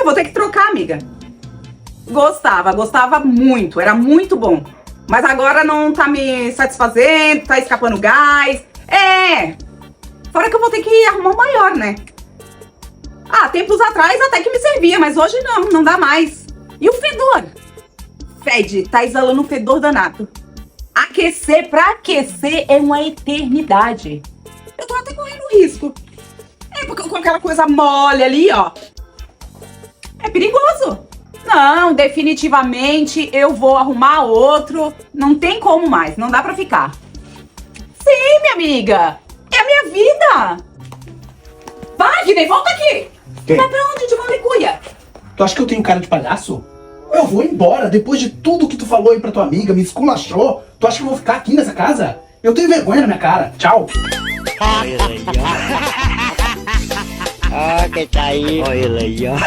vou ter que trocar, amiga. Gostava muito, era muito bom. Mas agora não tá me satisfazendo, tá escapando gás. Fora que eu vou ter que arrumar um maior, né? Ah, tempos atrás até que me servia, mas hoje não dá mais. E o fedor? Fede, tá exalando um fedor danado. Pra aquecer é uma eternidade. Eu tô até correndo risco. Porque com aquela coisa mole ali, ó. É perigoso. Não, definitivamente eu vou arrumar outro. Não tem como mais, não dá pra ficar. Sim, minha amiga. É a minha vida. Wagner, volta aqui. Quem? Vai pra onde, de malicuia? Tu acha que eu tenho cara de palhaço? Eu vou embora, depois de tudo que tu falou aí pra tua amiga, me esculachou. Tu acha que eu vou ficar aqui nessa casa? Eu tenho vergonha na minha cara. Tchau. Olha que tá aí. Olha aí, ó.